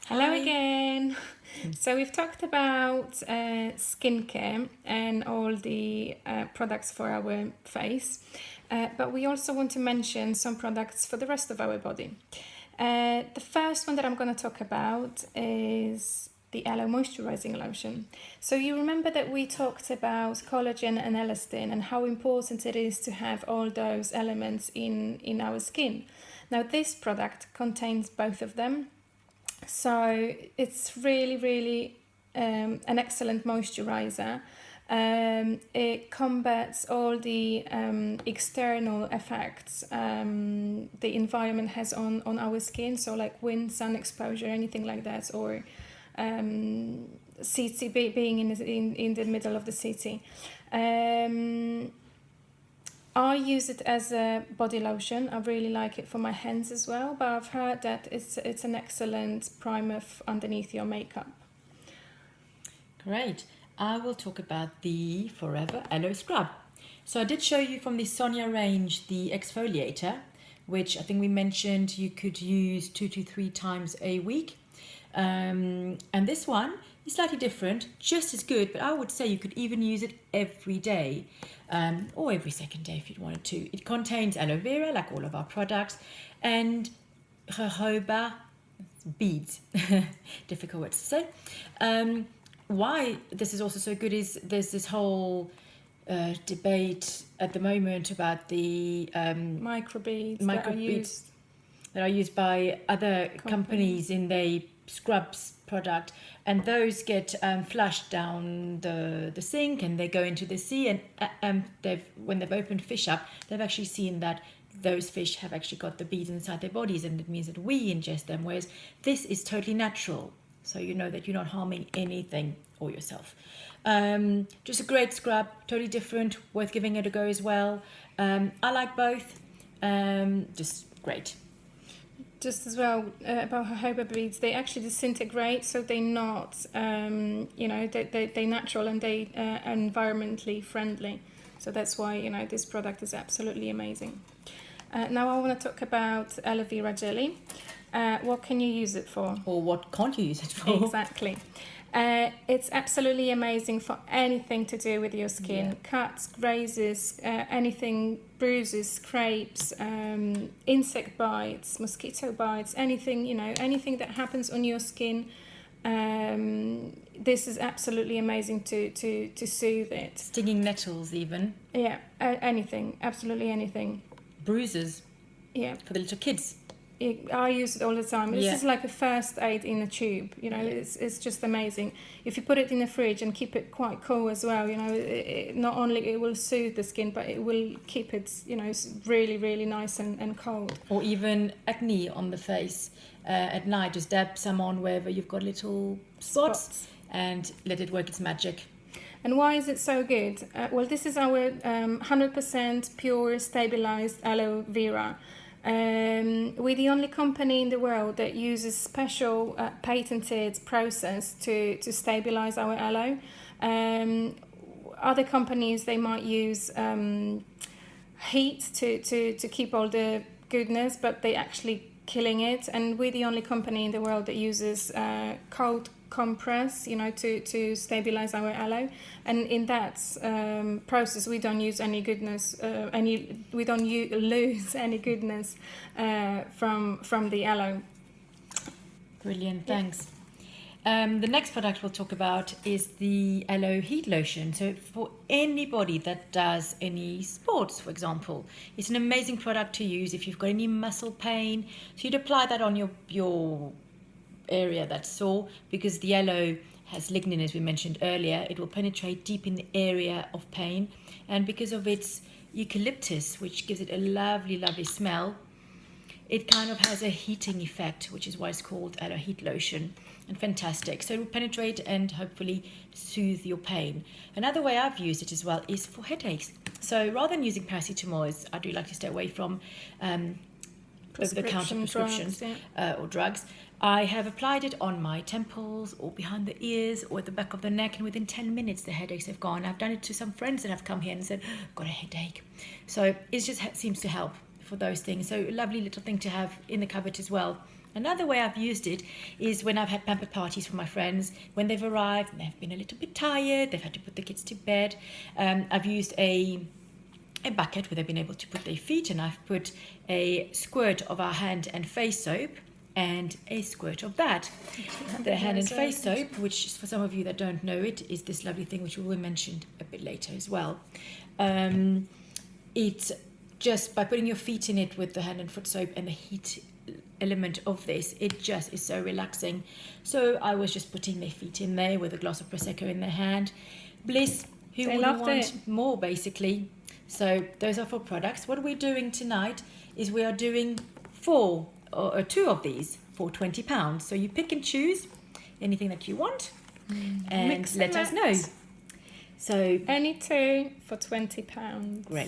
Hello Hi. again. So we've talked about skincare and all the products for our face, but we also want to mention some products for the rest of our body. The first one that I'm going to talk about is the Aloe Moisturizing Lotion. So you remember that we talked about collagen and elastin and how important it is to have all those elements in our skin. Now this product contains both of them. So it's really an excellent moisturizer. It combats all the external effects the environment has on our skin, so like wind, sun exposure, anything like that, or city being in the middle of the city. I use it as a body lotion. I really like it for my hands as well, but I've heard that it's an excellent primer underneath your makeup. Great. I will talk about the Forever Aloe Scrub. So I did show you from the Sonia range the exfoliator, which I think we mentioned you could use 2 to 3 times a week. And this one is slightly different, just as good, but I would say you could even use it every day or every second day if you wanted to. It contains aloe vera, like all of our products, and jojoba beads. Difficult word to say. Why this is also so good is there's this whole debate at the moment about the Microbeads that are used by other companies in their scrubs product, and those get flushed down the sink and they go into the sea, and when they've opened fish up, they've actually seen that those fish have actually got the beads inside their bodies, and it means that we ingest them, whereas this is totally natural, so you know that you're not harming anything or yourself. Just a great scrub, totally different, worth giving it a go as well. I like both. Just great. Just as well about jojoba beads, they actually disintegrate, so they're not, they're natural and they are environmentally friendly. So that's why, this product is absolutely amazing. Now I want to talk about aloe vera jelly. What can you use it for? Or what can't you use it for? Exactly. It's absolutely amazing for anything to do with your skin. Cuts, grazes, anything, bruises, scrapes, insect bites, mosquito bites, anything, anything that happens on your skin. This is absolutely amazing to soothe it. Stinging nettles even. Yeah, anything, absolutely anything. Bruises. Yeah. For the little kids. I use it all the time. This is like a first aid in a tube, it's just amazing. If you put it in the fridge and keep it quite cool as well, not only it will soothe the skin, but it will keep it, really nice and cold. Or even acne on the face at night, just dab some on wherever you've got little spots. And let it work its magic. And why is it so good? Well, this is our 100% pure stabilized aloe vera. We're the only company in the world that uses special patented process to stabilize our aloe. Other companies, they might use heat to keep all the goodness, but they actually killing it. And we're the only company in the world that uses cold compress, to stabilize our aloe, and in that process we don't use any goodness, we don't lose any goodness from the aloe. Brilliant, thanks. The next product we'll talk about is the aloe heat lotion. So for anybody that does any sports, for example, it's an amazing product to use if you've got any muscle pain. So you'd apply that on your area that's sore, because the aloe has lignin, as we mentioned earlier. It will penetrate deep in the area of pain, and because of its eucalyptus, which gives it a lovely smell, it kind of has a heating effect, which is why it's called aloe heat lotion, and fantastic. So it will penetrate and hopefully soothe your pain. Another way I've used it as well is for headaches. So rather than using paracetamol, I do like to stay away from over-the-counter prescriptions or drugs. I have applied it on my temples or behind the ears or at the back of the neck, and within 10 minutes the headaches have gone. I've done it to some friends that have come here and said, got a headache. So it just seems to help for those things. So a lovely little thing to have in the cupboard as well. Another way I've used it is when I've had pampered parties for my friends. When they've arrived and they've been a little bit tired, they've had to put the kids to bed. I've used a bucket where they've been able to put their feet, and I've put a squirt of our hand and face soap and a squirt of that. The hand and face soap, which for some of you that don't know it, is this lovely thing which we will mention a bit later as well. It's just by putting your feet in it with the hand and foot soap and the heat element of this, it just is so relaxing. So I was just putting their feet in there with a glass of Prosecco in their hand. Bliss, who They wouldn't loved want it. more, basically. So those are 4 products. What we're doing tonight is we are doing 2 of these for £20. So you pick and choose anything that you want and Mix let and us know. match. So Any two for £20. great.